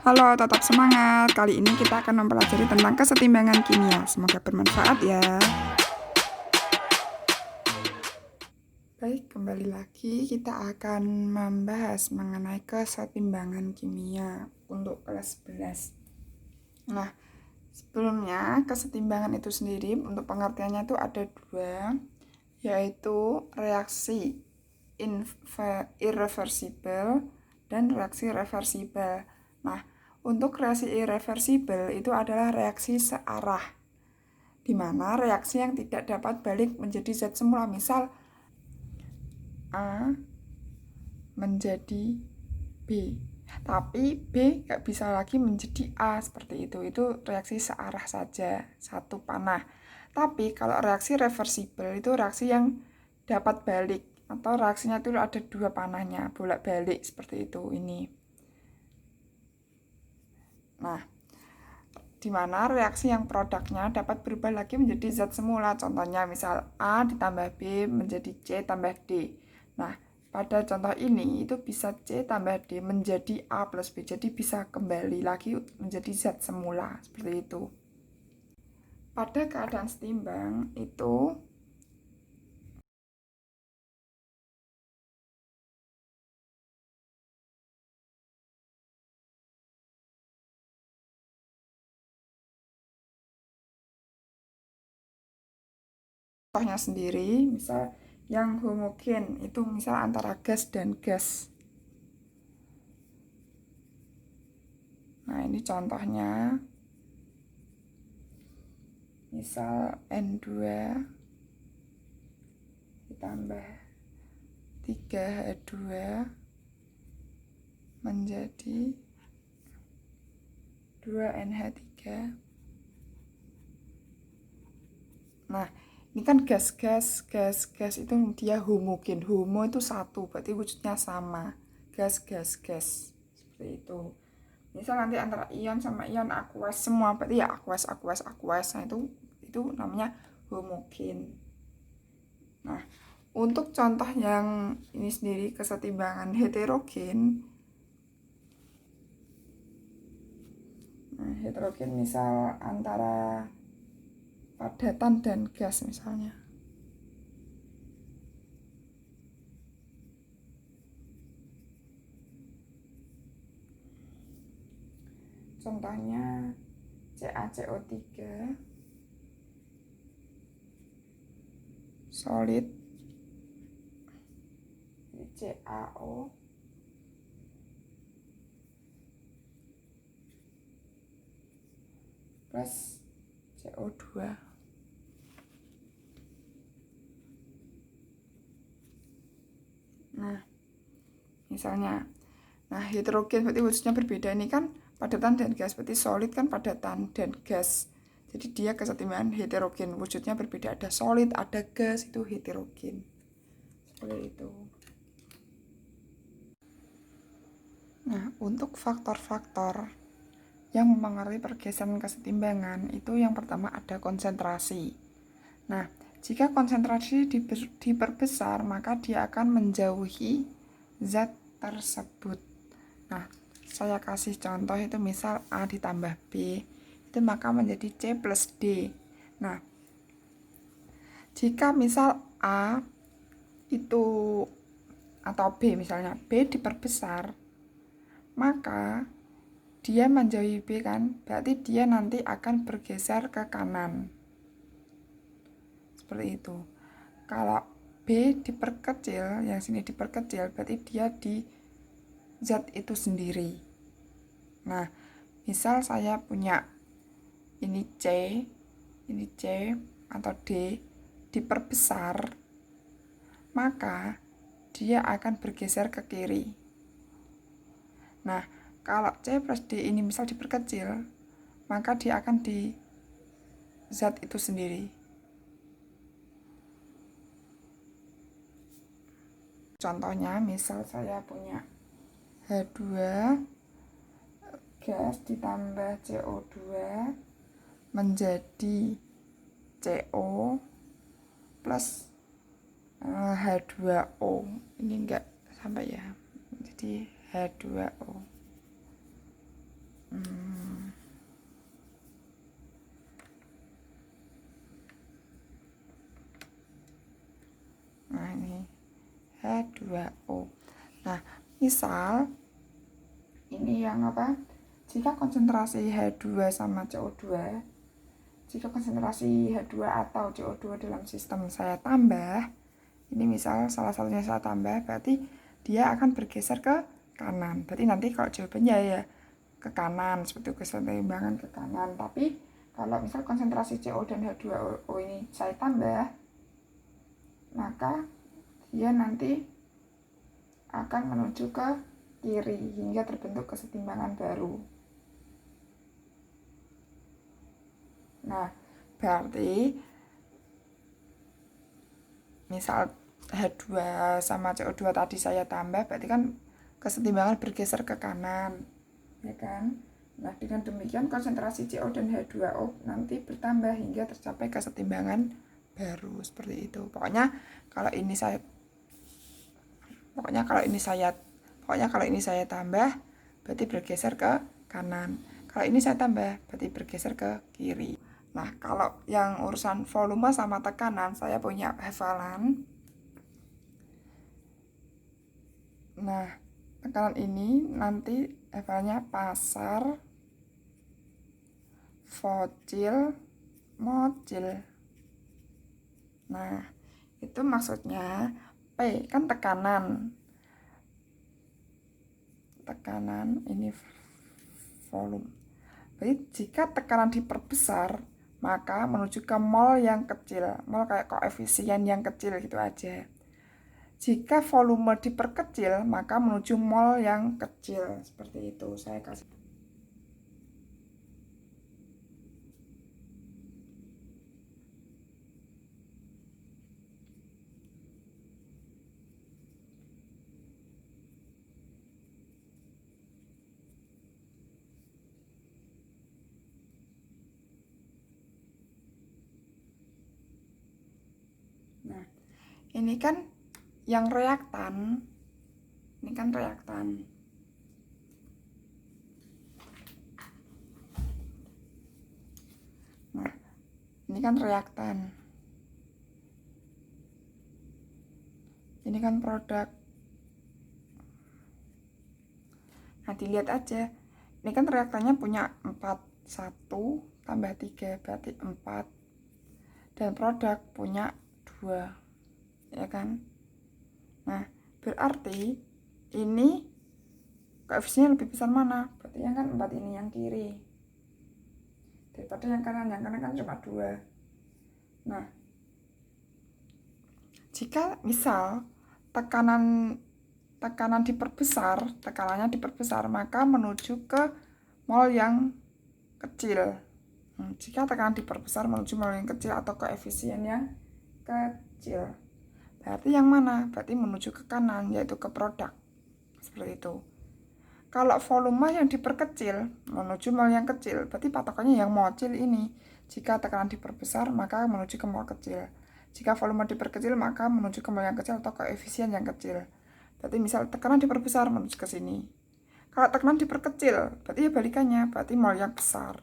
Halo, tetap semangat. Kali ini kita akan mempelajari tentang kesetimbangan kimia. Semoga bermanfaat ya. Baik, kembali lagi kita akan membahas mengenai kesetimbangan kimia untuk kelas 11. Nah, sebelumnya kesetimbangan itu sendiri untuk pengertiannya itu ada dua, yaitu reaksi irreversibel dan reaksi reversibel. Nah, untuk reaksi irreversibel itu adalah reaksi searah, di mana reaksi yang tidak dapat balik menjadi zat semula. Misal A menjadi B, tapi B nggak bisa lagi menjadi A, seperti itu. Itu reaksi searah saja, satu panah. Tapi kalau reaksi reversibel itu reaksi yang dapat balik, atau reaksinya itu ada dua panahnya, bolak-balik seperti itu ini. Nah, di mana reaksi yang produknya dapat berubah lagi menjadi zat semula. Contohnya misal A ditambah B menjadi C tambah D. Nah, pada contoh ini itu bisa C tambah D menjadi A plus B. Jadi bisa kembali lagi menjadi zat semula, seperti itu. Pada keadaan setimbang itu contohnya sendiri, misal yang homogen itu misal antara gas dan gas. Nah, ini contohnya. Misal N2 ditambah 3H2 menjadi 2NH3. Nah, ini kan gas itu dia homogen. Homo itu satu, berarti wujudnya sama. Gas. Seperti itu. Misal nanti antara ion sama ion aqueous semua, berarti ya aqueous. Nah, itu namanya homogen. Nah, untuk contoh yang ini sendiri kesetimbangan heterogen. Nah, heterogen misal antara padatan dan gas misalnya. Contohnya CaCO3 solid, CaO plus CO2. Nah, misalnya, heterogen berarti wujudnya berbeda. Ini kan padatan dan gas, berarti solid kan padatan dan gas. Jadi dia kesetimbangan heterogen, wujudnya berbeda. Ada solid, ada gas, itu heterogen. Seperti itu. Nah, untuk faktor-faktor yang mempengaruhi pergeseran kesetimbangan itu yang pertama ada konsentrasi. Nah, jika konsentrasi diperbesar, maka dia akan menjauhi zat tersebut. Nah, saya kasih contoh itu misal A ditambah B, itu maka menjadi C plus D. Nah, jika misal A itu atau B misalnya, B diperbesar, maka dia menjauhi B kan, berarti dia nanti akan bergeser ke kanan. Seperti itu. Kalau B diperkecil, yang sini diperkecil, berarti dia di zat itu sendiri. Nah, misal saya punya ini C atau D diperbesar, maka dia akan bergeser ke kiri. Nah, kalau C plus D ini misal diperkecil, maka dia akan di zat itu sendiri. Contohnya, misal saya punya H2 gas ditambah CO2 menjadi CO plus H2O. Ini enggak sampai ya. Jadi H2O. misal ini yang apa? Jika konsentrasi H2 sama CO2, jika konsentrasi H2 atau CO2 dalam sistem saya tambah, ini misal salah satunya saya tambah, berarti dia akan bergeser ke kanan. Berarti nanti kalau jawabannya ya ke kanan, seperti keseimbangan ke kanan. Tapi kalau misal konsentrasi CO dan H2O ini saya tambah, maka dia nanti akan menuju ke kiri hingga terbentuk kesetimbangan baru. Nah, berarti misal H2 sama CO2 tadi saya tambah, berarti kan kesetimbangan bergeser ke kanan, ya kan? Nah, dengan demikian konsentrasi CO dan H2O nanti bertambah hingga tercapai kesetimbangan baru, seperti itu. Pokoknya kalau ini saya tambah, berarti bergeser ke kanan. Kalau ini saya tambah, berarti bergeser ke kiri. Nah, kalau yang urusan volume sama tekanan, saya punya hafalan. Nah, tekanan ini nanti hafalannya pasar, vocil, mocil. Nah, itu maksudnya P kan tekanan. Tekanan ini volume. Jadi jika tekanan diperbesar, maka menuju ke mol yang kecil. Mol kayak koefisien yang kecil gitu aja. Jika volume diperkecil, maka menuju mol yang kecil. Seperti itu saya kasih. Nah, ini kan yang reaktan. Ini kan reaktan. Nah, ini kan reaktan. Ini kan produk. Nah, dilihat aja. Ini kan reaktannya punya 4. 1 tambah 3 berarti 4. Dan produk punya 2. Ya kan? Nah, berarti ini koefisiennya lebih besar mana? Berarti yang kan 4 ini yang kiri. Daripada yang kanan kan cuma 2. Nah, jika misal tekanannya diperbesar, maka menuju ke mol yang kecil. Jika tekanan diperbesar menuju mol yang kecil atau koefisien yang kecil, berarti yang mana? Berarti menuju ke kanan, yaitu ke produk. Seperti itu. Kalau volume yang diperkecil menuju mol yang kecil, berarti patokannya yang mocil ini. Jika tekanan diperbesar, maka menuju ke mol kecil. Jika volume diperkecil, maka menuju ke mol yang kecil atau koefisien yang kecil. Berarti misal tekanan diperbesar menuju ke sini. Kalau tekanan diperkecil, berarti ya balikannya, berarti mol yang besar.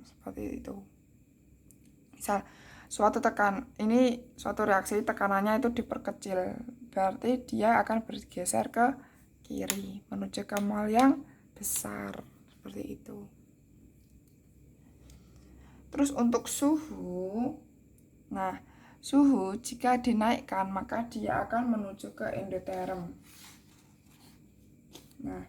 Seperti itu. Misal suatu reaksi tekanannya itu diperkecil, berarti dia akan bergeser ke kiri menuju ke mol yang besar, seperti itu. Terus untuk suhu, nah suhu jika dinaikkan maka dia akan menuju ke endoterm. Nah,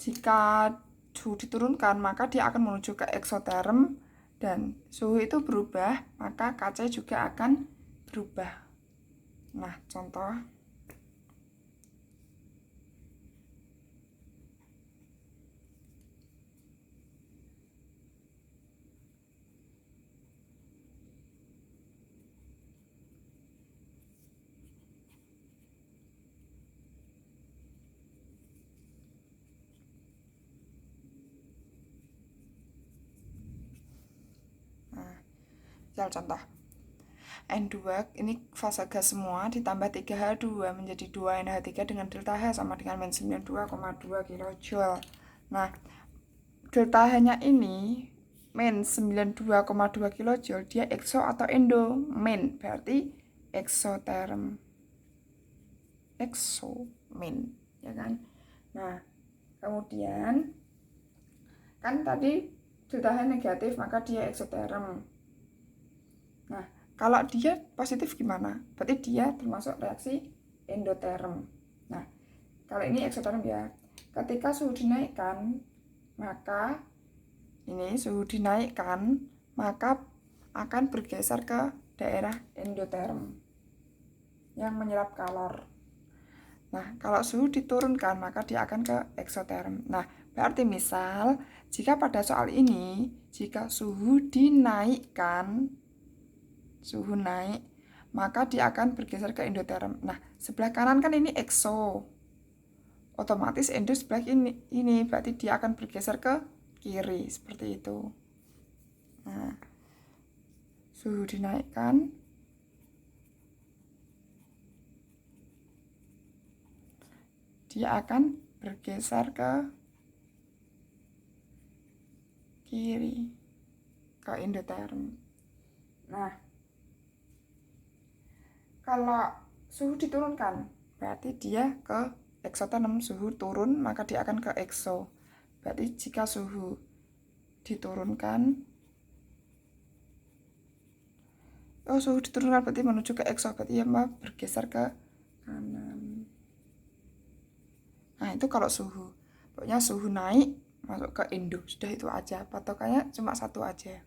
jika suhu diturunkan maka dia akan menuju ke eksoterm, dan suhu itu berubah maka Kc juga akan berubah. Nah, contoh. Contoh N2 ini fase gas semua ditambah 3H2 menjadi 2NH3 dengan delta H sama dengan min 92,2 kJ. Nah, delta H-nya ini min 92,2 kJ, dia ekso atau endo? Min, berarti eksoterm. Ekso min, ya kan? Nah, kemudian kan tadi delta H negatif, maka dia eksoterm. Nah, kalau dia positif gimana? Berarti dia termasuk reaksi endoterm. Nah, kalau ini eksoterm ya. Ketika suhu dinaikkan, maka ini suhu dinaikkan, maka akan bergeser ke daerah endoterm yang menyerap kalor. Nah, kalau suhu diturunkan, maka dia akan ke eksoterm. Nah, berarti misal, jika pada soal ini, jika suhu dinaikkan, suhu naik, maka dia akan bergeser ke endoterm. Nah, sebelah kanan kan ini ekso, otomatis endo sebelah ini berarti dia akan bergeser ke kiri, seperti itu. Nah, suhu dinaikkan, dia akan bergeser ke kiri, ke endoterm. Nah, kalau suhu diturunkan, berarti dia ke eksoterm. Suhu turun, maka dia akan ke ekso. Berarti jika suhu diturunkan, suhu diturunkan berarti menuju ke ekso, berarti ya bergeser ke kanan. Nah, itu kalau suhu. Pokoknya suhu naik, masuk ke endo. Sudah itu aja, patokannya cuma satu aja.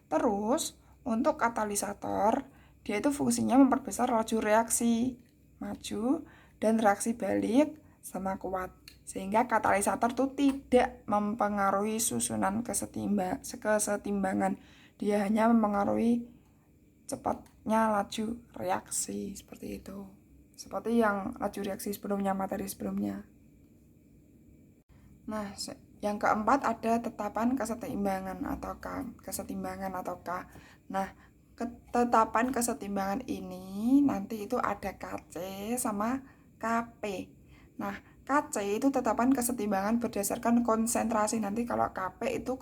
Terus, untuk katalisator, dia itu fungsinya memperbesar laju reaksi maju dan reaksi balik sama kuat. Sehingga katalisator itu tidak mempengaruhi susunan kesetimbangan. Dia hanya mempengaruhi cepatnya laju reaksi, seperti itu. Seperti yang laju reaksi sebelumnya, materi sebelumnya. Nah, yang keempat ada tetapan kesetimbangan atau K. Nah, ketetapan kesetimbangan ini nanti itu ada KC sama KP. Nah, KC itu tetapan kesetimbangan berdasarkan konsentrasi. Nanti kalau KP itu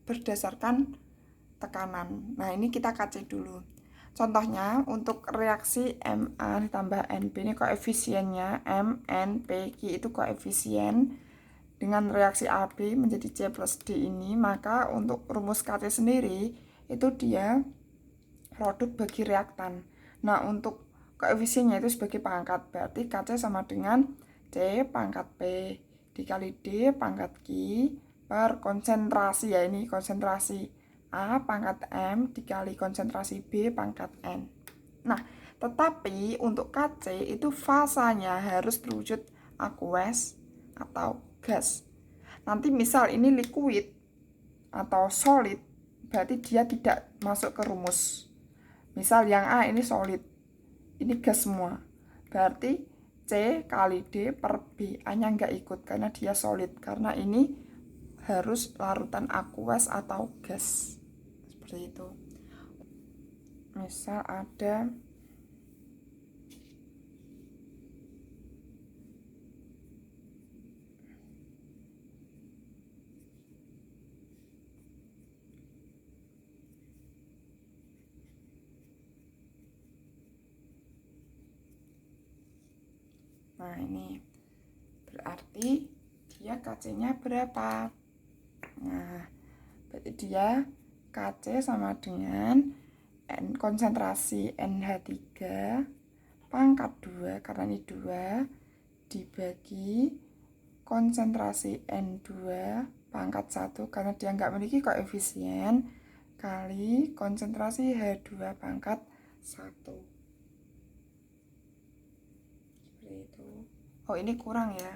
berdasarkan tekanan. Nah, ini kita KC dulu. Contohnya untuk reaksi Ma ditambah Nb, ini koefisiennya MnPq itu koefisien. Dengan reaksi AB menjadi C plus D ini, maka untuk rumus KC sendiri itu dia produk bagi reaktan. Nah, untuk koefisiennya itu sebagai pangkat, berarti KC sama dengan C pangkat P dikali D pangkat Q per konsentrasi, ya ini konsentrasi A pangkat M dikali konsentrasi B pangkat N. Nah, tetapi untuk KC itu fasanya harus berwujud aqueous atau gas. Nanti misal ini liquid atau solid, berarti dia tidak masuk ke rumus. Misal yang A ini solid, ini gas semua. Berarti C kali D per B, A-nya nggak ikut karena dia solid. Karena ini harus larutan aqueous atau gas. Seperti itu. Misal ada nah ini berarti dia KC-nya berapa? Nah, berarti dia KC sama dengan konsentrasi NH3 pangkat 2, karena ini 2, dibagi konsentrasi N2 pangkat 1, karena dia nggak memiliki koefisien, kali konsentrasi H2 pangkat 1. Seperti itu. Oh, ini kurang ya.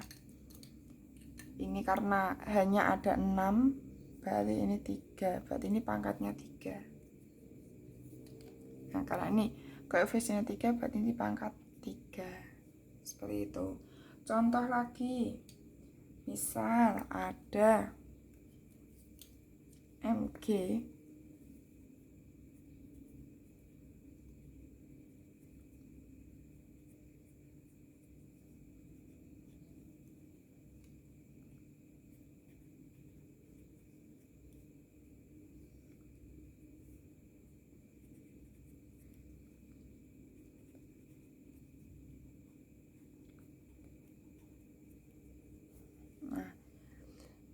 Ini karena hanya ada 6, berarti ini 3, berarti ini pangkatnya 3. Nah, karena ini koefisiennya 3, berarti ini pangkat 3. Seperti itu. Contoh lagi, misal ada Mg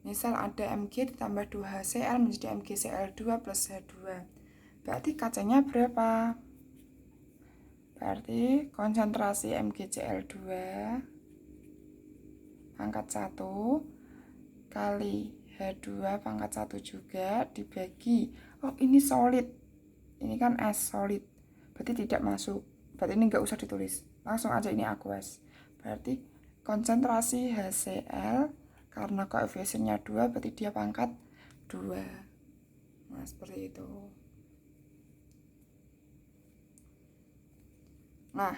Misal ada Mg ditambah 2HCl menjadi MgCl2 plus H2. Berarti Kc-nya berapa? Berarti konsentrasi MgCl2 pangkat 1 kali H2 pangkat 1 juga dibagi. Oh, ini solid. Ini kan es solid. Berarti tidak masuk. Berarti ini nggak usah ditulis. Langsung aja ini aqueous. Berarti konsentrasi HCl karena koefisiennya 2 berarti dia pangkat 2. Nah, seperti itu. Nah,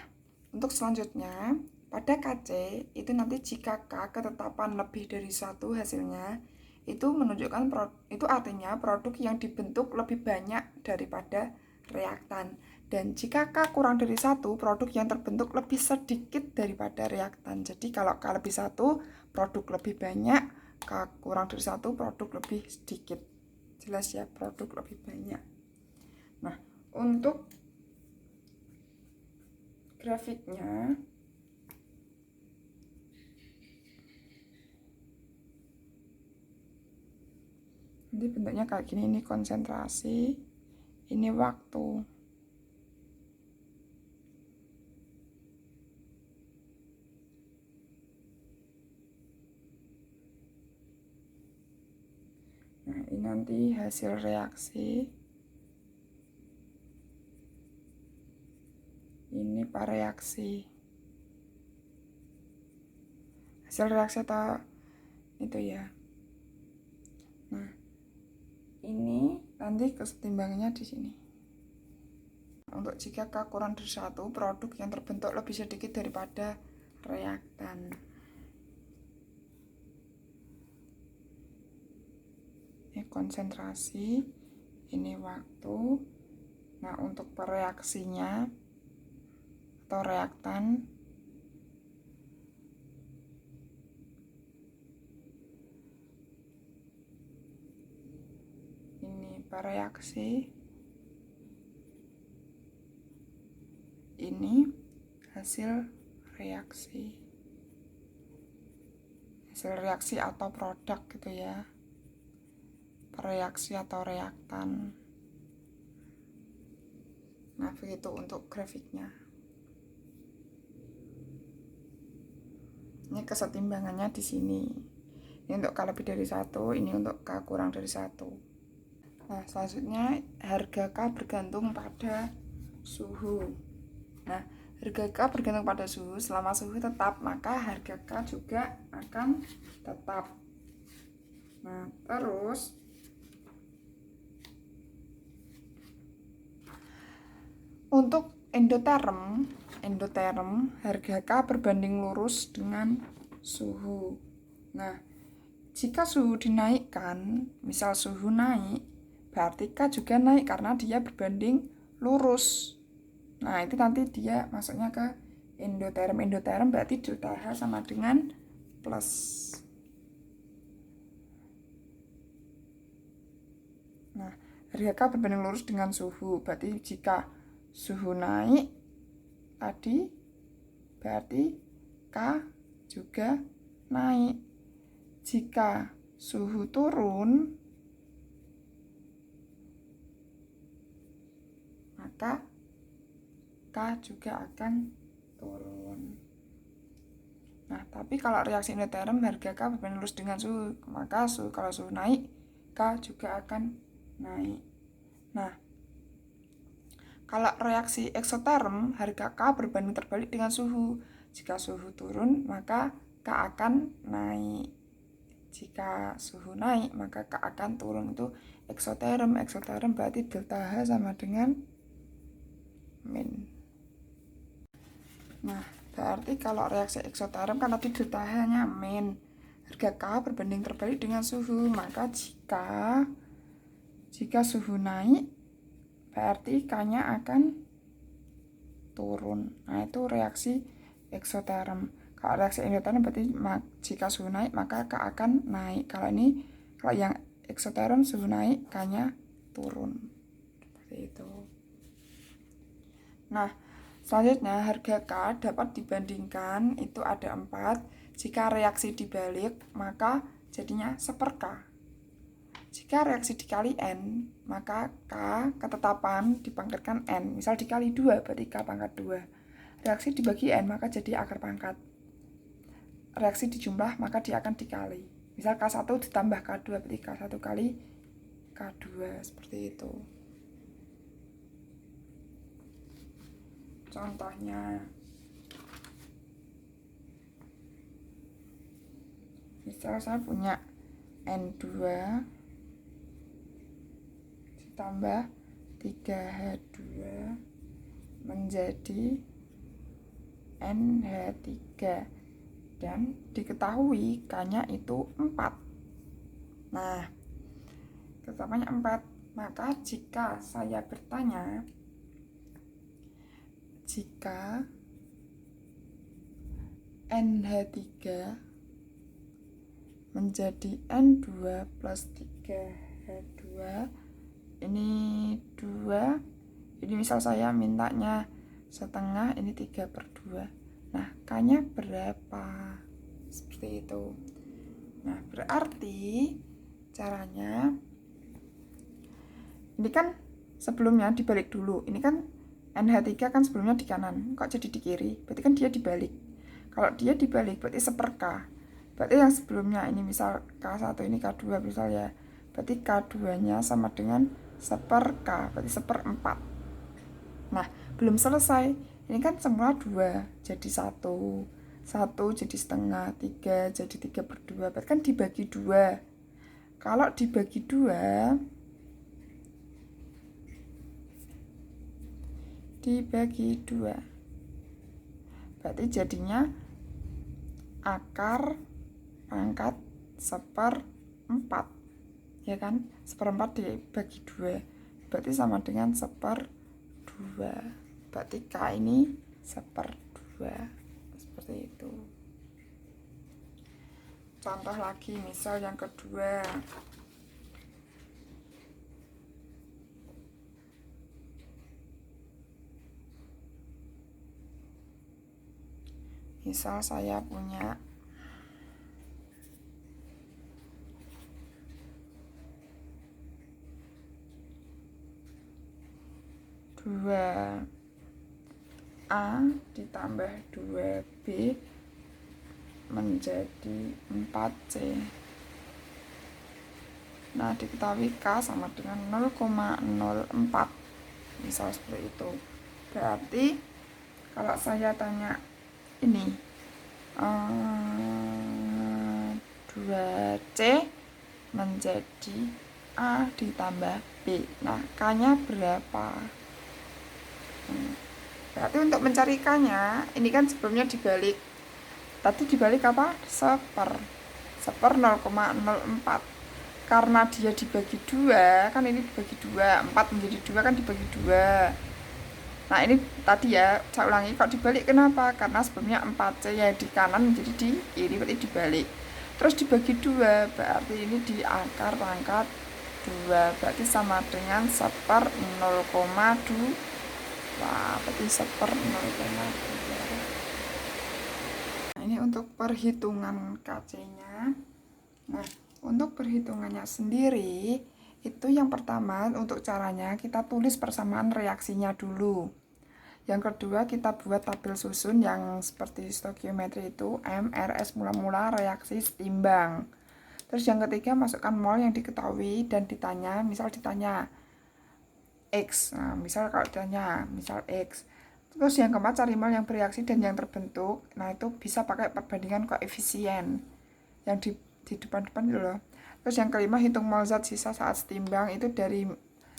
untuk selanjutnya, pada Kc itu nanti jika K ketetapan lebih dari 1 hasilnya, itu menunjukkan itu artinya produk yang dibentuk lebih banyak daripada reaktan. Dan jika K kurang dari 1, produk yang terbentuk lebih sedikit daripada reaktan. Jadi kalau K lebih 1, produk lebih banyak, K kurang dari 1, produk lebih sedikit. Jelas ya, produk lebih banyak. Nah, untuk grafiknya nanti bentuknya kayak gini, ini konsentrasi, ini waktu. Nah, ini nanti hasil reaksi. Ini pareaksi. Hasil reaksi atau itu ya. Nah, ini nanti kesetimbangannya di sini. Untuk jika K kurang dari 1, produk yang terbentuk lebih sedikit daripada reaktan. Ini konsentrasi, ini waktu. Nah, untuk pereaksinya atau reaktan, ini pereaksi, ini hasil reaksi. Hasil reaksi atau produk gitu ya. Reaksi atau reaktan. Nah, begitu untuk grafiknya. Ini kesetimbangannya di sini. Ini untuk K lebih dari 1, ini untuk K kurang dari 1. Nah, selanjutnya harga K bergantung pada suhu. Nah, harga K bergantung pada suhu. Selama suhu tetap, maka harga K juga akan tetap. Nah, terus untuk endoterm harga K berbanding lurus dengan suhu. Nah, jika suhu dinaikkan, misal suhu naik, berarti K juga naik karena dia berbanding lurus. Nah, itu nanti dia masuknya ke endoterm. Endoterm berarti delta H sama dengan plus. Nah, harga K berbanding lurus dengan suhu. Berarti jika suhu naik tadi, berarti K juga naik. Jika suhu turun, maka K juga akan turun. Nah, tapi kalau reaksi endoterm harga K berbanding lurus dengan suhu, maka kalau suhu naik, K juga akan naik. Nah, kalau reaksi eksoterm harga K berbanding terbalik dengan suhu. Jika suhu turun, maka K akan naik. Jika suhu naik, maka K akan turun. Itu eksoterm. Eksoterm berarti delta H sama dengan min. Nah, berarti kalau reaksi eksoterm kan tadi delta H-nya min. Harga K berbanding terbalik dengan suhu. Maka jika suhu naik, berarti K-nya akan turun. Nah, itu reaksi eksoterm. Kalau reaksi endoterm berarti jika suhu naik maka K akan naik. Kalau yang eksoterm suhu naik, K-nya turun. Seperti itu. Nah, selanjutnya harga K dapat dibandingkan, itu ada 4. Jika reaksi dibalik, maka jadinya 1/K. Jika reaksi dikali N, maka K ketetapan dipangkatkan N. Misal dikali 2, berarti K pangkat 2. Reaksi dibagi N, maka jadi akar pangkat. Reaksi dijumlah, maka dia akan dikali. Misal K1 ditambah K2, berarti K1 kali K2, seperti itu. Contohnya, misal saya punya N2 ditambah 3H2 menjadi NH3 dan diketahui K-nya itu 4. Nah, ketetapannya 4. Maka jika saya bertanya, jika NH3 menjadi N2 plus 3H2, ini 2, ini misal saya mintanya setengah, ini 3/2. Nah, K-nya berapa? Seperti itu. Nah, berarti caranya, ini kan sebelumnya dibalik dulu. Ini kan NH3 kan sebelumnya di kanan, kok jadi di kiri? Berarti kan dia dibalik. Kalau dia dibalik, berarti 1/K. Berarti yang sebelumnya ini misal K1, ini K2 misal ya. Berarti K2-nya sama dengan 1/K, berarti 1/4. Nah, belum selesai. Ini kan semua 2, jadi 1. 1 jadi setengah, 3 jadi 3/2. Berarti kan dibagi 2. Kalau dibagi 2, berarti jadinya akar pangkat 1/4, ya kan? 1/4 dibagi 2 berarti sama dengan 1/2. Berarti K ini 1/2, seperti itu. Contoh lagi, misal yang kedua, misal saya punya dua A ditambah 2B menjadi 4C. Nah, diketahui K sama dengan 0,04. Misal seperti itu. Berarti kalau saya tanya ini 2C menjadi A ditambah B. Nah, K-nya berapa? Berarti untuk mencari K-nya, ini kan sebelumnya dibalik. Tadi dibalik apa? 0,04. Karena dia dibagi 2, kan ini dibagi 2, 4 menjadi 2 kan dibagi 2. Nah, ini tadi ya, saya ulangi, kok dibalik kenapa? Karena sebelumnya 4C ya di kanan menjadi di kiri, berarti dibalik. Terus dibagi 2, berarti ini di akar pangkat 2, berarti sama dengan 1/0,2. Wah, berarti 1/0,2. Nah, ini untuk perhitungan KC-nya. Nah, untuk perhitungannya sendiri, itu yang pertama untuk caranya kita tulis persamaan reaksinya dulu. Yang kedua kita buat tabel susun yang seperti stokiometri itu M, RS mula-mula reaksi setimbang. Terus yang ketiga masukkan mol yang diketahui dan ditanya, misal ditanya X. Nah, misal kalau ditanya misal X. Terus yang keempat cari mol yang bereaksi dan yang terbentuk. Nah, itu bisa pakai perbandingan koefisien yang di depan-depan itu loh. Terus yang kelima hitung mol zat sisa saat setimbang, itu dari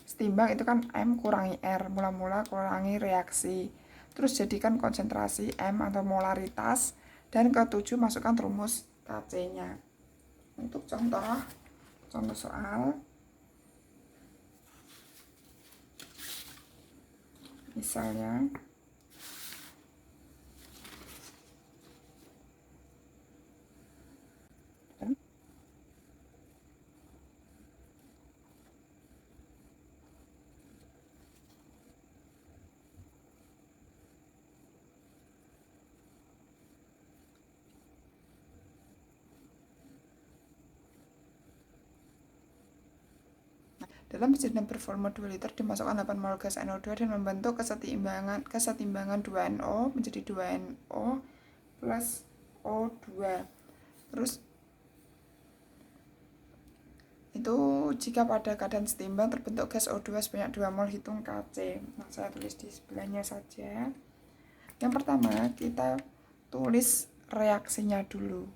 setimbang itu kan M kurangi R, mula-mula kurangi reaksi. Terus jadikan konsentrasi M atau molaritas, dan ketujuh masukkan rumus KC-nya. Untuk contoh soal, misalnya Dalam mesin yang bervolume 2 liter dimasukkan 8 mol gas NO2 dan membentuk kesetimbangan 2NO menjadi 2NO plus O2. Terus itu jika pada keadaan setimbang terbentuk gas O2 sebanyak 2 mol, hitung Kc. Nah, saya tulis di sebelahnya saja. Yang pertama kita tulis reaksinya dulu.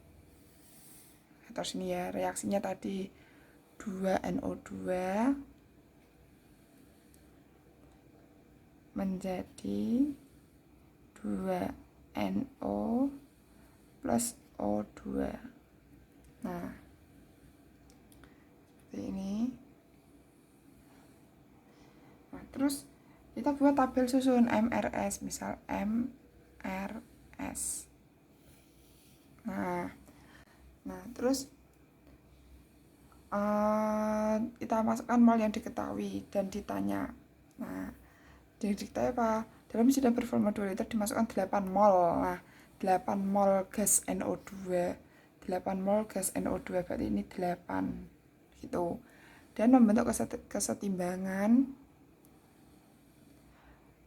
Terus ini ya, reaksinya tadi 2NO2 menjadi 2NO plus O2. Nah, seperti ini. Nah, terus kita buat tabel susun MRS, misal MRS. Nah terus kita masukkan mol yang diketahui dan ditanya. Nah, yang diketahui apa? Dalam mesin bervolume 2 liter dimasukkan 8 mol. Nah, 8 mol gas NO2. 8 mol gas NO2 berarti ini 8 gitu. Dan membentuk kesetimbangan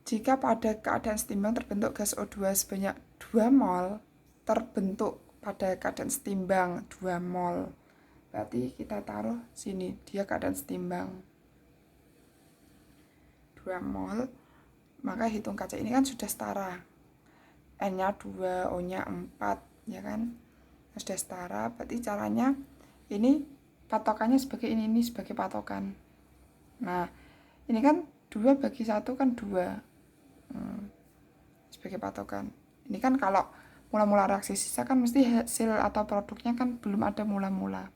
jika pada keadaan setimbang terbentuk gas O2 sebanyak 2 mol, terbentuk pada keadaan setimbang 2 mol. Berarti kita taruh sini, dia keadaan setimbang 2 mol, maka hitung Kc ini kan sudah setara. N-nya 2, O-nya 4, ya kan? Sudah setara, berarti caranya ini patokannya sebagai ini sebagai patokan. Nah, ini kan 2 bagi 1 kan 2. Sebagai patokan. Ini kan kalau mula-mula reaksi sisa kan mesti hasil atau produknya kan belum ada mula-mula.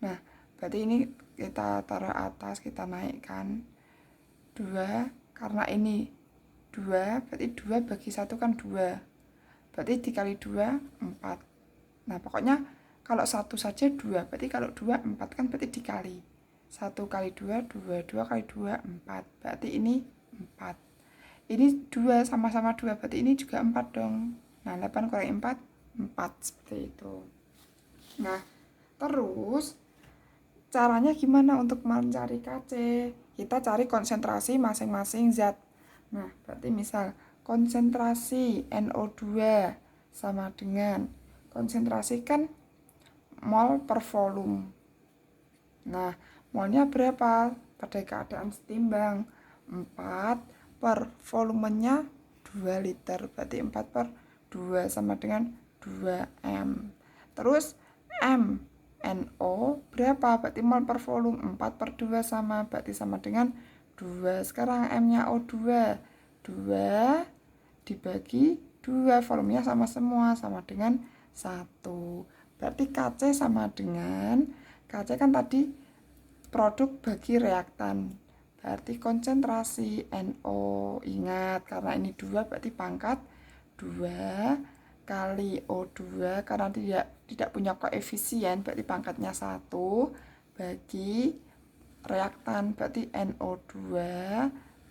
Nah, berarti ini kita taruh atas, kita naikkan 2, karena ini 2, berarti 2 bagi 1 kan 2. Berarti dikali 2, 4. Nah, pokoknya kalau 1 saja 2, berarti kalau 2, 4 kan berarti dikali. 1 kali 2, 2, 2 kali 2, 4. Berarti ini 4. Ini 2 sama-sama 2, berarti ini juga 4 dong. Nah, 8 kurangi 4, 4, seperti itu. Nah, terus caranya gimana untuk mencari Kc? Kita cari konsentrasi masing-masing zat. Nah, berarti misal konsentrasi NO2 sama dengan konsentrasi kan mol per volume. Nah, molnya berapa? Pada keadaan setimbang 4 per volumenya 2 liter, berarti 4 per 2 sama dengan 2M. Terus M NO berapa? Berarti mol per volume 4 per 2 sama, berarti sama dengan 2. Sekarang M-nya O2, 2 dibagi 2, volumenya sama semua, sama dengan 1. Berarti Kc sama dengan, Kc kan tadi produk bagi reaktan, berarti konsentrasi NO, ingat karena ini 2 berarti pangkat 2 kali O2 karena tidak punya koefisien berarti pangkatnya 1 bagi reaktan berarti NO2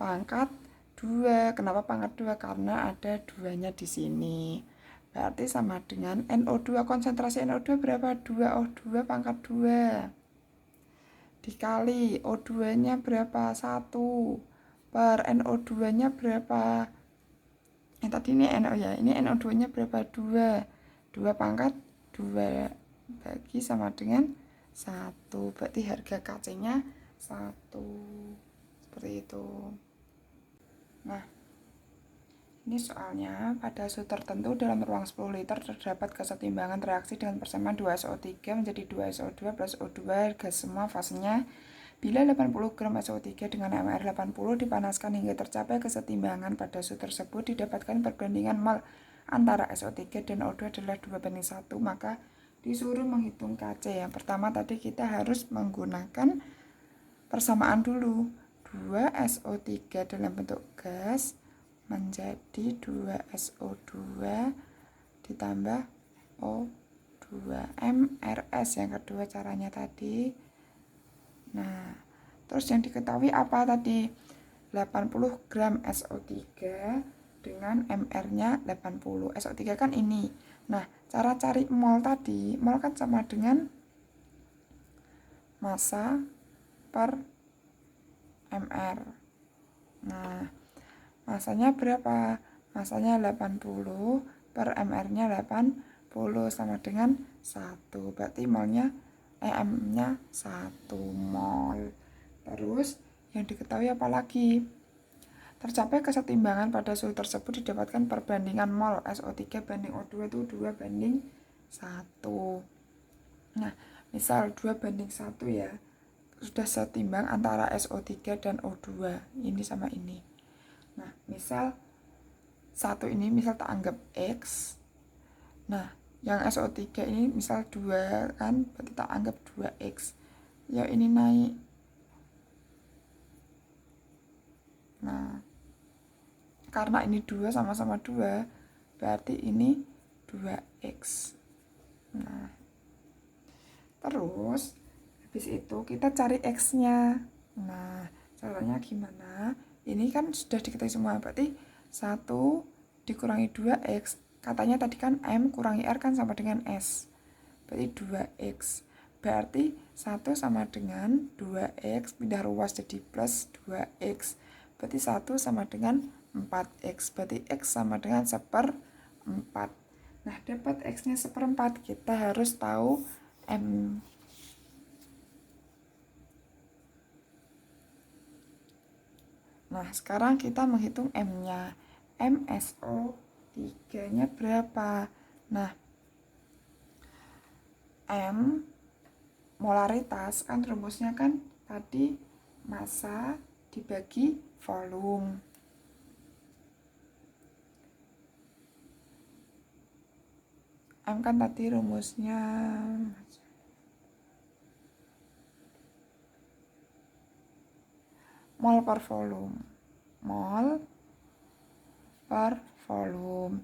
pangkat 2. Kenapa pangkat 2? Karena ada 2-nya di sini. Berarti sama dengan NO2, konsentrasi NO2 berapa? 2O2 pangkat 2 dikali O2-nya berapa? 1 per NO2-nya berapa? Yang tadi ini NO ya, ini NO2-nya berapa? 2 pangkat 2 bagi sama dengan 1, berarti harga Kc-nya 1, seperti itu. Nah, ini soalnya pada suhu tertentu dalam ruang 10 liter terdapat kesetimbangan reaksi dengan persamaan 2SO3 menjadi 2SO2 plus O2 gas semua fasenya. Bila 80 gram SO3 dengan MR 80 dipanaskan hingga tercapai kesetimbangan pada suhu tersebut, didapatkan perbandingan mol antara SO3 dan O2 adalah 2:1, maka disuruh menghitung Kc. Yang pertama tadi kita harus menggunakan persamaan dulu. 2SO3 dalam bentuk gas menjadi 2SO2 ditambah O2 MRS yang kedua caranya tadi. Nah, terus yang diketahui apa tadi? 80 gram SO3 dengan MR-nya 80. SO3 kan ini. Nah, cara cari mol tadi, mol kan sama dengan massa per mR. Nah, masanya berapa? Masanya 80 per mR-nya 80 sama dengan 1. Berarti molnya M-nya 1 mol. Terus yang diketahui apa lagi? Tercapai kesetimbangan pada suhu tersebut didapatkan perbandingan mol SO3 banding O2 itu 2 banding 1. Nah, misal 2 banding 1 ya, sudah setimbang antara SO3 dan O2, ini sama ini. Nah, misal 1 ini misal tak anggap X. Nah, yang SO3 ini misal 2 kan, berarti tak anggap 2X. Ya ini naik. Nah, karena ini 2 sama-sama 2, berarti ini 2X. Nah, terus habis itu kita cari X-nya. Nah, caranya gimana? Ini kan sudah diketahui semua, berarti 1 dikurangi 2X. Katanya tadi kan M kurangi R kan sama dengan S. Berarti 2X. Berarti 1 sama dengan 2X, pindah ruas jadi plus 2X. Berarti 1 sama dengan 4X. Berarti X sama dengan 1/4. Nah, dapat X-nya 1/4, kita harus tahu M. Nah, sekarang kita menghitung M-nya. MSO3-nya berapa? Nah, M molaritas kan rumusnya kan tadi massa dibagi volume. M kan tadi rumusnya mol per volume. Mol per volume.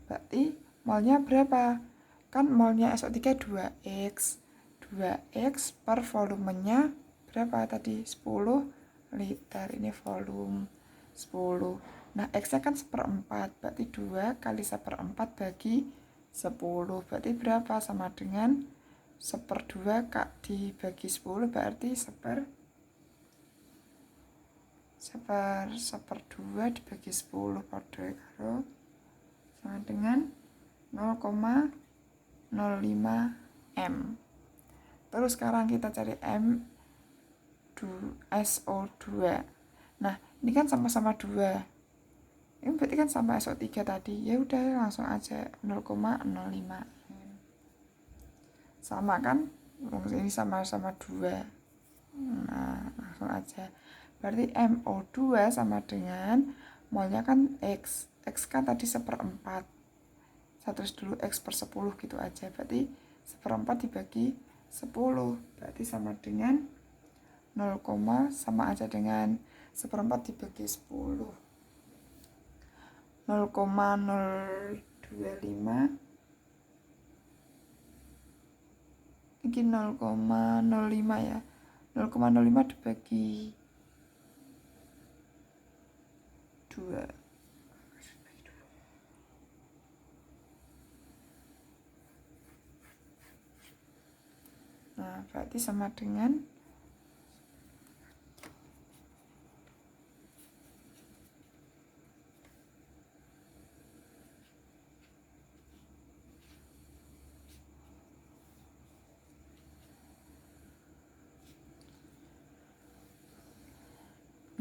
Berarti molnya berapa? Kan molnya SO3 2X. 2X per volumenya berapa tadi? 10 liter. Ini volume 10. Nah, X-nya kan 1/4. Berarti 2 kali 1/4 bagi 10. Berarti berapa? Sama dengan 1/2 dibagi 10, berarti 1/2 dibagi 10 pada karo sama dengan 0,05 M. Terus sekarang kita cari M SO2. Nah, ini kan sama-sama 2. Ini berarti kan sama SO3 tadi. Ya udah langsung aja 0,05 M. Sama kan? Ini sama-sama 2. Nah, langsung aja. Berarti MO2 sama dengan molnya kan X. X kan tadi 1/4. Saya tulis dulu X per 10 gitu aja. Berarti 1/4 dibagi 10. Berarti sama dengan 0, sama aja dengan 1/4 dibagi 10. 0,025. Ini 0,05 ya. 0,05 dibagi 2. Nah, berarti sama dengan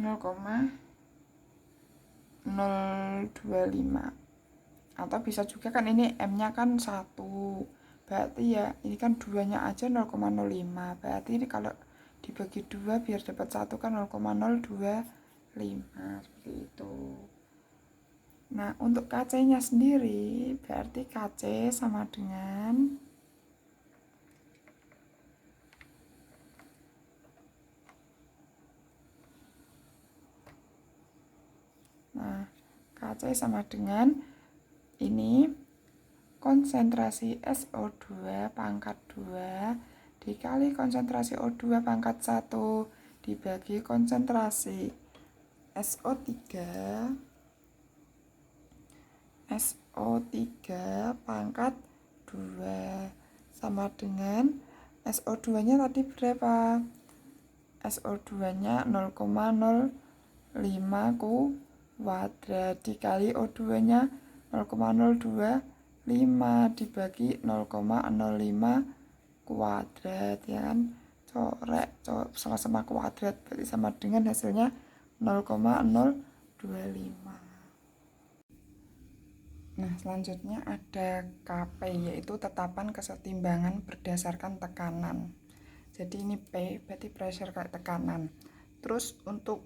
0,025. Atau bisa juga kan ini M-nya kan 1. Berarti ya ini kan 2-nya aja 0,05. Berarti ini kalau dibagi 2 biar dapat 1 kan 0,025. Seperti itu. Nah, untuk KC-nya sendiri berarti KC sama dengan KC sama dengan ini konsentrasi SO2 pangkat 2 dikali konsentrasi O2 pangkat 1 dibagi konsentrasi SO3 pangkat 2 sama dengan SO2 nya tadi berapa? SO2-nya 0,05 kuadrat dikali O2-nya 0,025 dibagi 0,05 kuadrat, ya kan, corek sama-sama kuadrat, berarti sama dengan hasilnya 0,025. Nah, selanjutnya ada KP, yaitu tetapan kesetimbangan berdasarkan tekanan. Jadi ini P berarti pressure kayak tekanan. Terus untuk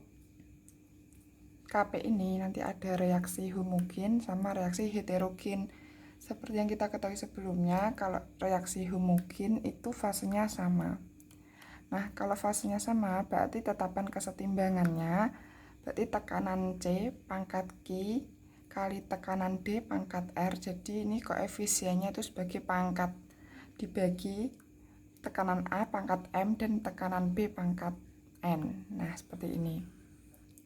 KP ini nanti ada reaksi homogen sama reaksi heterogen. Seperti yang kita ketahui sebelumnya, kalau reaksi homogen itu fasenya sama. Nah, kalau fasenya sama berarti tetapan kesetimbangannya berarti tekanan C pangkat Q kali tekanan D pangkat R. Jadi ini koefisiennya itu sebagai pangkat dibagi tekanan A pangkat M dan tekanan B pangkat N. Nah, seperti ini.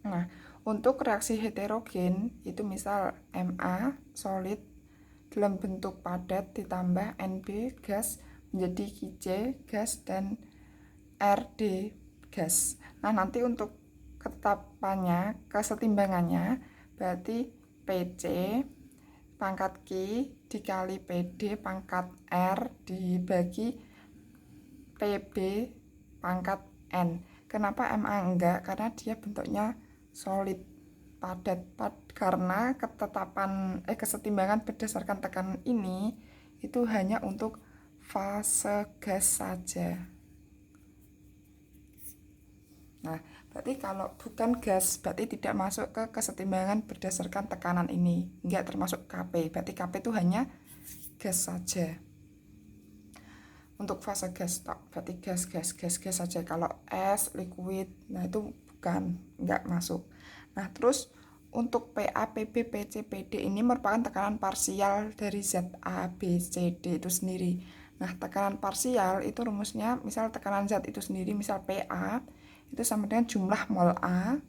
Nah, untuk reaksi heterogen itu misal Ma solid dalam bentuk padat ditambah Nb gas menjadi Qc gas dan Rd gas. Nah, nanti untuk ketetapannya, kesetimbangannya berarti PC pangkat Q dikali PD pangkat R dibagi PB pangkat N. Kenapa Ma enggak? Karena dia bentuknya solid, padat. Karena ketetapan kesetimbangan berdasarkan tekanan ini itu hanya untuk fase gas saja. Nah, berarti kalau bukan gas berarti tidak masuk ke kesetimbangan berdasarkan tekanan ini, enggak termasuk KP. Berarti KP itu hanya gas saja. Untuk fase gas berarti gas saja. Kalau es, liquid, nah itu bukan, enggak masuk. Nah, terus untuk PA, PB, PC, PD ini merupakan tekanan parsial dari zat A, B, C, D itu sendiri. Nah, tekanan parsial itu rumusnya, misal tekanan zat itu sendiri, misal PA itu sama dengan jumlah mol A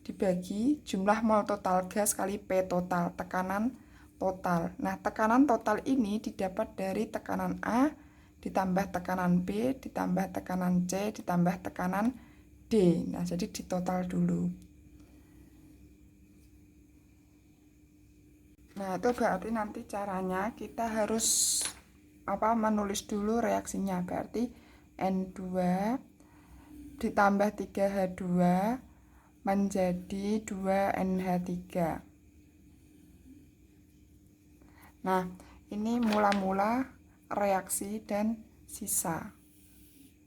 dibagi jumlah mol total gas kali P total, tekanan total. Nah, tekanan total ini didapat dari tekanan A ditambah tekanan B ditambah tekanan C ditambah tekanan D. Nah, jadi ditotal dulu. Nah, itu berarti nanti caranya kita harus menulis dulu reaksinya. Berarti N2 ditambah 3H2 menjadi 2NH3. Nah, ini mula-mula reaksi dan sisa.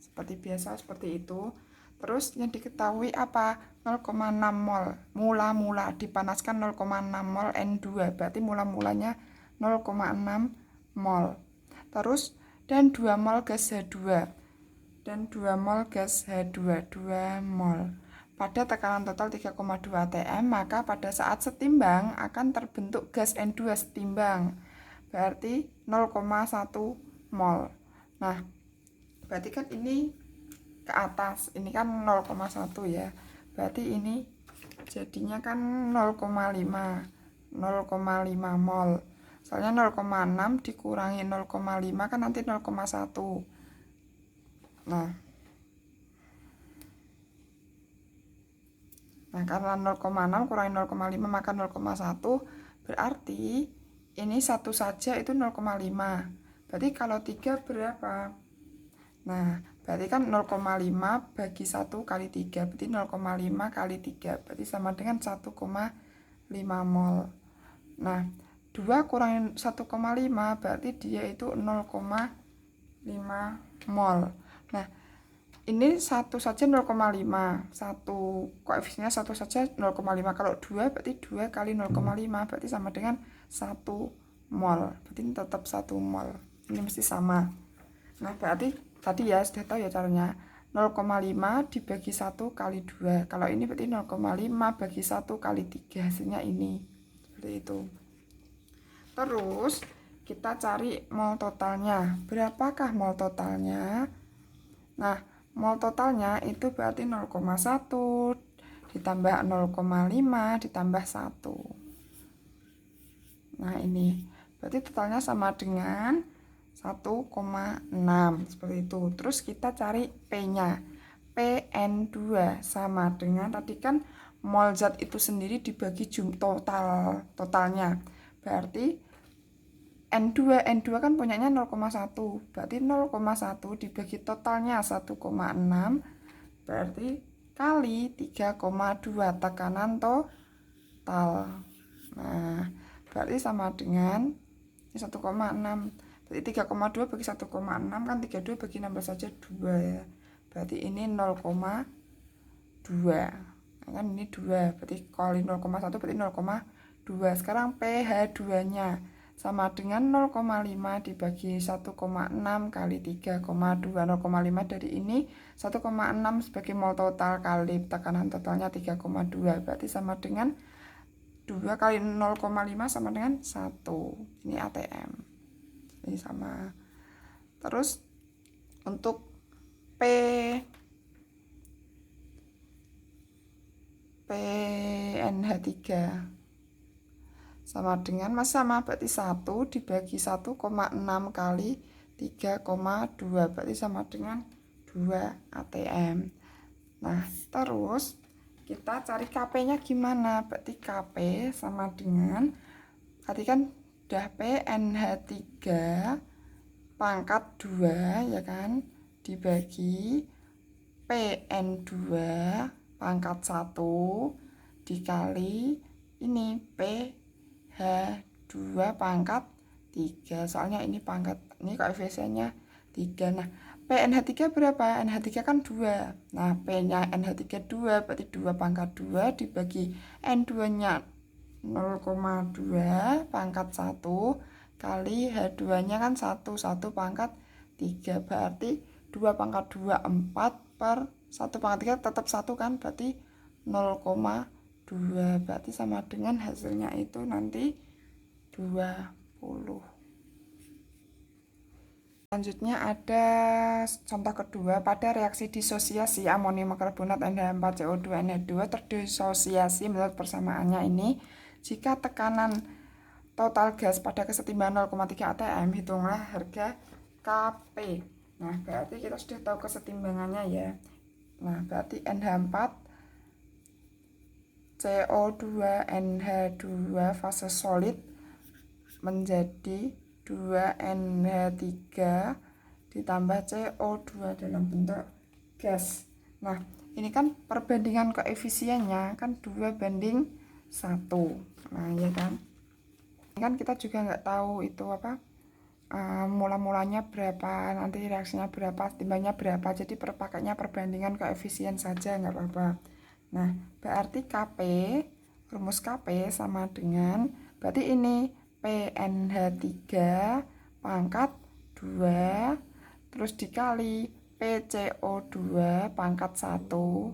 Seperti biasa seperti itu. Terus yang diketahui apa? 0,6 mol. Mula-mula dipanaskan 0,6 mol N2. Berarti mula-mulanya 0,6 mol. Terus dan 2 mol gas H2. Dan 2 mol gas H2, 2 mol. Pada tekanan total 3,2 atm, maka pada saat setimbang akan terbentuk gas N2 setimbang. Berarti 0,1 mol. Nah, berarti kan ini ke atas, ini kan 0,1 ya. Berarti ini jadinya kan 0,5 mol. Soalnya 0,6 dikurangi 0,5 kan nanti 0,1. Nah, karena 0,6 kurangi 0,5 maka 0,1 berarti ini satu saja itu 0,5. Berarti kalau 3 berapa? Nah, berarti kan 0,5 bagi 1 kali 3 berarti 0,5 kali 3 berarti sama dengan 1,5 mol. Nah, 2 kurangi 1,5 berarti dia itu 0,5 mol. Nah, ini satu saja 0,5, satu koefisiennya satu saja 0,5. Kalau 2 berarti 2 kali 0,5 berarti sama dengan 1 mol. Berarti ini tetap 1 mol. Ini mesti sama. Nah, berarti tadi ya sudah tahu ya caranya. 0,5 dibagi 1 kali 2. Kalau ini berarti 0,5 bagi 1 kali 3. Hasilnya ini. Seperti itu. Terus kita cari mol totalnya. Berapakah mol totalnya? Nah, mol totalnya itu berarti 0,1 ditambah 0,5 ditambah 1. Nah, ini berarti totalnya sama dengan 1,6 seperti itu. Terus kita cari P-nya. PN2 sama dengan tadi kan mol zat itu sendiri dibagi totalnya. Berarti N2 kan punyanya 0,1. Berarti 0,1 dibagi totalnya 1,6 berarti kali 3,2 tekanan total. Nah, berarti sama dengan 1,6. Berarti 3,2 bagi 1,6 kan 32 bagi 16 saja 2 ya. Berarti ini 0,2. Kan ini 2. Berarti kali 0,1 berarti 0,2. Sekarang pH2-nya sama dengan 0,5 dibagi 1,6 kali 3,2. 0,5 dari ini 1,6 sebagai mol total kali tekanan totalnya 3,2. Berarti sama dengan 2 kali 0,5 sama dengan 1. Ini ATM. Ini sama. Terus untuk PNH3 sama dengan sama berarti 1 dibagi 1,6 kali 3,2 berarti sama dengan 2 ATM. Nah, terus kita cari KP-nya gimana? Berarti KP sama dengan tadi kan udah PNH3 pangkat 2 ya kan dibagi PN2 pangkat 1 dikali ini PH2 pangkat 3. Soalnya ini pangkat, ini koefisiennya 3. Nah, PNH3 berapa? NH3 kan 2. Nah, P-nya NH3 2, berarti 2 pangkat 2 dibagi N2-nya 0,2 pangkat 1 kali H2-nya kan 1 pangkat 3. Berarti 2 pangkat 2, 4 per 1 pangkat 3 tetap 1 kan, berarti 0,2. Berarti sama dengan hasilnya itu nanti 20. Selanjutnya ada contoh kedua, pada reaksi disosiasi amonium karbonat NH4CO2 NH2 terdisosiasi menurut persamaannya ini, jika tekanan total gas pada kesetimbangan 0,3 atm, hitunglah harga KP. Nah, berarti kita sudah tahu kesetimbangannya ya. Nah, berarti NH4 CO2 NH2 fase solid menjadi 2NH3 ditambah CO2 dalam bentuk gas. Nah, ini kan perbandingan koefisiennya kan 2:1. Nah, ya kan. Ini kan kita juga nggak tahu itu apa mula-mulanya berapa, nanti reaksinya berapa, timbangnya berapa. Jadi perpakainya perbandingan koefisien saja, nggak apa-apa. Nah, berarti KP, rumus KP sama dengan, berarti ini PNH3 pangkat 2 terus dikali PCO2 pangkat 1.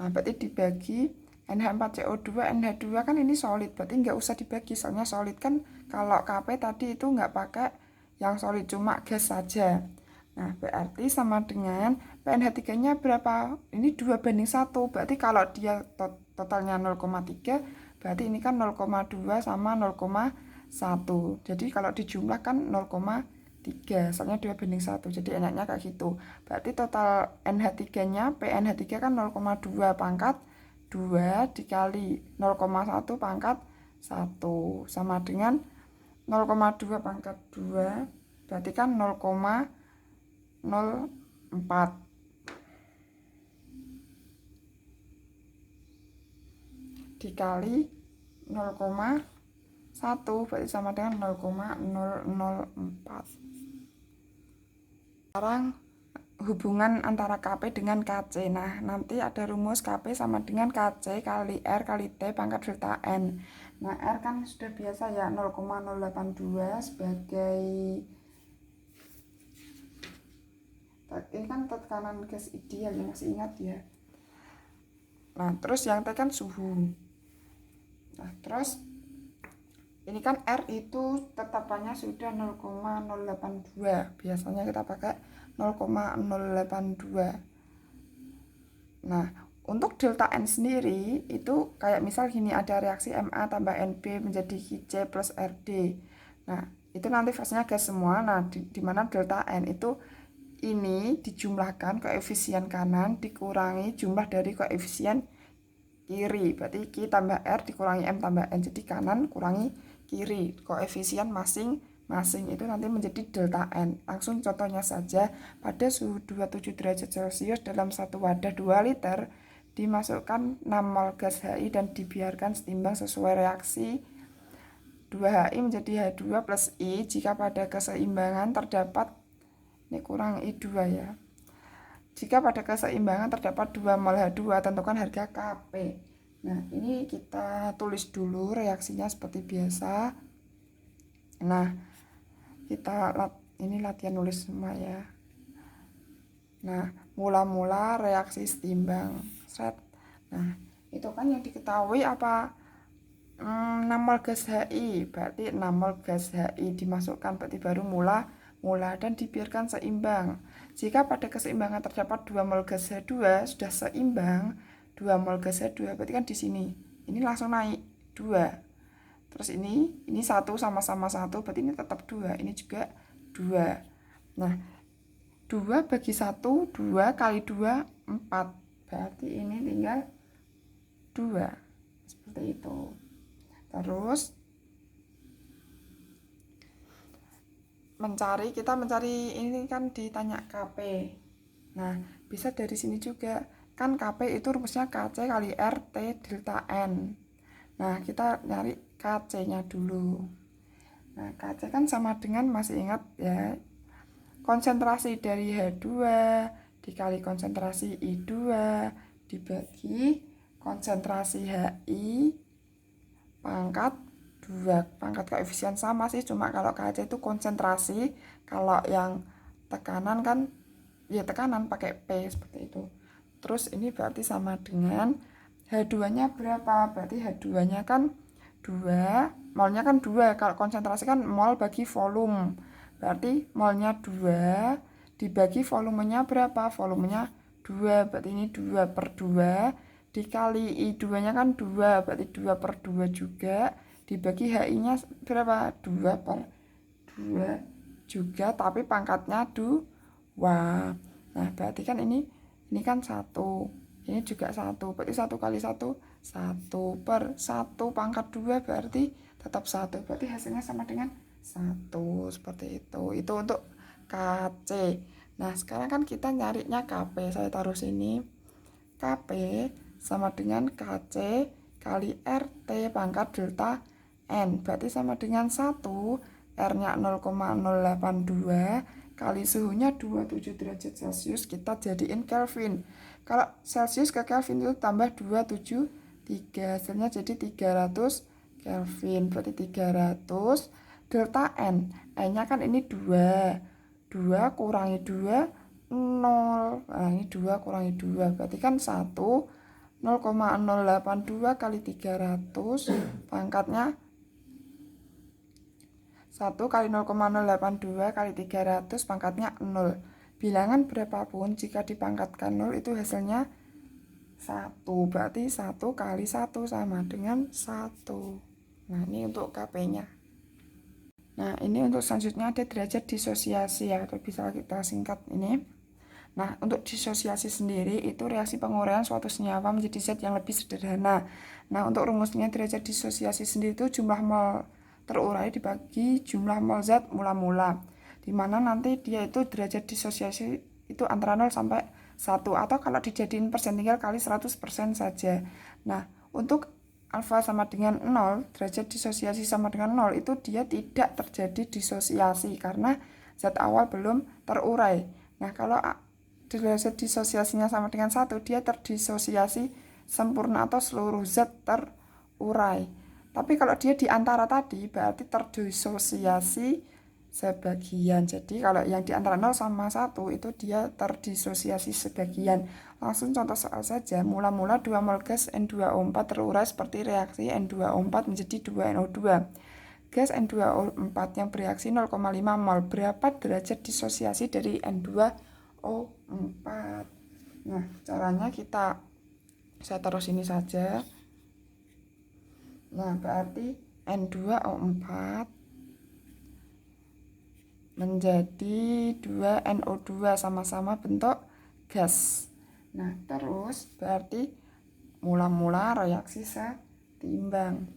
Nah, berarti dibagi NH4CO2 NH2 kan ini solid, berarti nggak usah dibagi, soalnya solid kan. Kalau KP tadi itu nggak pakai yang solid, cuma gas saja. Nah, berarti sama dengan PNH3 nya berapa? Ini 2:1, berarti kalau dia totalnya 0,3, berarti ini kan 0,2 sama 0,1. Jadi kalau dijumlahkan 0,3, soalnya 2:1. Jadi enaknya kayak gitu. Berarti total NH3 nya PNH3 kan 0,2 pangkat 2 dikali 0,1 pangkat 1 sama dengan 0,2 pangkat 2 berarti kan 0,04 dikali 0,1 berarti sama dengan 0,004. Sekarang hubungan antara KP dengan KC. Nah, nanti ada rumus KP sama dengan KC kali R kali T pangkat delta N. Nah, R kan sudah biasa ya, 0,082 sebagai, ini kan tekanan gas ideal ya, masih ingat ya. Nah, terus yang T kan suhu. Nah, terus ini kan R itu tetapannya sudah 0,082. Biasanya kita pakai 0,082. Nah, untuk delta N sendiri itu kayak misal gini, ada reaksi Ma tambah Nb menjadi Hc plus Rd. Nah, itu nanti fasenya gas semua. Nah, di mana delta N itu ini dijumlahkan koefisien kanan dikurangi jumlah dari koefisien kiri. Berarti Q tambah R dikurangi M tambah N. Jadi kanan kurangi kiri. Koefisien masing-masing itu nanti menjadi delta N. Langsung contohnya saja, pada suhu 27 derajat Celcius dalam satu wadah 2 liter dimasukkan 6 mol gas HI dan dibiarkan seimbang sesuai reaksi 2HI menjadi H2 plus I jika pada keseimbangan terdapat, ini kurang I2 ya. Jika pada keseimbangan terdapat 2 mol H2, tentukan harga Kp. Nah, ini kita tulis dulu reaksinya seperti biasa. Nah, ini latihan nulis semua ya. Nah, mula-mula reaksi seimbang. Nah, itu kan yang diketahui apa? 6 mol gas HI, berarti 6 mol gas HI dimasukkan, berarti baru mula dan dibiarkan seimbang. Jika pada keseimbangan terdapat 2 mol gas H2 sudah seimbang 2 mol gas H2, berarti kan di sini ini langsung naik 2. Terus ini 1 sama-sama 1, berarti ini tetap 2, ini juga 2. Nah, 2 bagi 1, 2 kali 2, 4. Berarti ini tinggal 2. Seperti itu. Terus kita mencari ini kan ditanya Kp. Nah, bisa dari sini juga. Kan Kp itu rumusnya Kc kali RT delta N. Nah, kita nyari Kc-nya dulu. Nah, Kc kan sama dengan, masih ingat ya, konsentrasi dari H2 dikali konsentrasi I2 dibagi konsentrasi HI pangkat 2. Pangkat koefisien sama sih, cuma kalau Kc itu konsentrasi, kalau yang tekanan kan ya tekanan pakai P seperti itu. Terus ini berarti sama dengan H2-nya berapa? Berarti H2-nya kan 2, molnya kan 2. Kalau konsentrasi kan mol bagi volume. Berarti molnya 2 dibagi volumenya berapa? Volumenya 2, berarti ini 2 per 2 dikali I2-nya kan 2, berarti 2 per 2 juga, dibagi HI-nya berapa? 2 per 2 juga, tapi pangkatnya 2. Nah, berarti kan ini kan 1, ini juga 1, berarti 1 kali 1, 1 per 1 pangkat 2, berarti tetap 1, berarti hasilnya sama dengan 1, seperti itu. Itu untuk Kc. Nah, sekarang kan kita nyarinya Kp, saya taruh sini. Kp sama dengan Kc kali RT pangkat delta N, berarti sama dengan 1, R-nya 0,082 kali suhunya 27 derajat Celcius, kita jadiin Kelvin. Kalau Celcius ke Kelvin itu tambah 273, hasilnya jadi 300 Kelvin, berarti 300 delta N. N-nya kan ini 2 kurangi 2, 0. Nah, ini 2 kurangi 2, berarti kan 1, 0,082 kali 300 pangkatnya 1 kali 0,082 kali 300 pangkatnya 0. Bilangan berapapun jika dipangkatkan 0 itu hasilnya 1. Berarti 1 kali 1 sama dengan 1. Nah, ini untuk Kp-nya. Nah, ini untuk selanjutnya ada derajat disosiasi ya, atau bisa kita singkat ini. Nah, untuk disosiasi sendiri itu reaksi penguraian suatu senyawa menjadi zat yang lebih sederhana. Nah, untuk rumusnya derajat disosiasi sendiri itu jumlah mol terurai dibagi jumlah mol zat mula-mula, dimana nanti dia itu derajat disosiasi itu antara 0 sampai 1, atau kalau dijadiin persen tinggal kali 100% saja. Nah, untuk alfa sama dengan 0, derajat disosiasi sama dengan 0, itu dia tidak terjadi disosiasi karena zat awal belum terurai. Nah, kalau derajat disosiasinya sama dengan 1, dia terdisosiasi sempurna atau seluruh zat terurai. Tapi kalau dia di antara tadi berarti terdisosiasi sebagian. Jadi kalau yang di antara 0 sama 1 itu dia terdisosiasi sebagian. Langsung contoh soal saja. Mula-mula 2 mol gas N2O4 terurai seperti reaksi N2O4 menjadi 2NO2. Gas N2O4 yang bereaksi 0,5 mol. Berapa derajat disosiasi dari N2O4? Nah, caranya saya taruh sini saja. Nah, berarti N2O4 menjadi 2NO2 sama-sama bentuk gas. Nah, terus berarti mula-mula reaksi setimbang.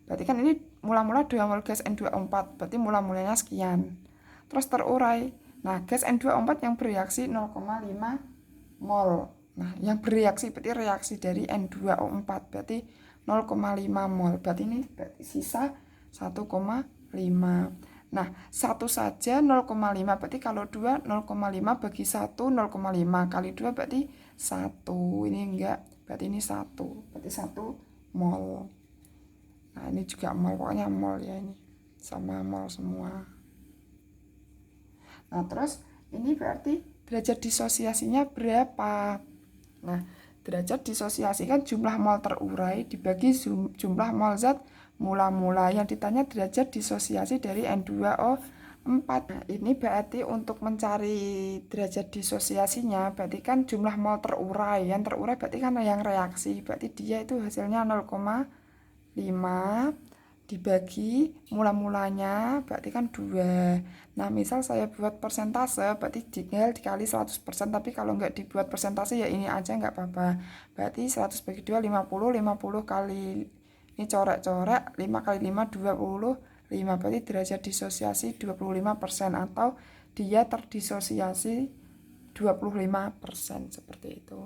Berarti kan ini mula-mula 2 mol gas N2O4, berarti mula-mulanya sekian. Terus terurai. Nah, gas N2O4 yang bereaksi 0,5 mol. Nah, yang bereaksi berarti reaksi dari N2O4 berarti 0,5 mol. Berarti ini sisa 1,5. Nah, satu saja 0,5 berarti kalau 2 0,5 bagi 1 0,5 kali 2 berarti 1. Ini enggak, berarti ini 1. Berarti 1 mol. Nah, ini juga mol, pokoknya mol ya ini. Sama mol semua. Nah, terus ini berarti derajat disosiasinya berapa? Nah, derajat disosiasi kan jumlah mol terurai dibagi jumlah mol zat mula-mula. Yang ditanya derajat disosiasi dari N2O4. Nah, ini berarti untuk mencari derajat disosiasinya berarti kan jumlah mol terurai. Yang terurai berarti kan yang reaksi. Berarti dia itu hasilnya 0,5 dibagi mula-mulanya berarti kan 2. Nah, misal saya buat persentase berarti tinggal dikali 100%, tapi kalau nggak dibuat persentase ya ini aja nggak apa-apa. Berarti 100 bagi 2 50, 50 kali ini coret-coret 5 kali 5 25, berarti derajat disosiasi 25% atau dia terdisosiasi 25% seperti itu.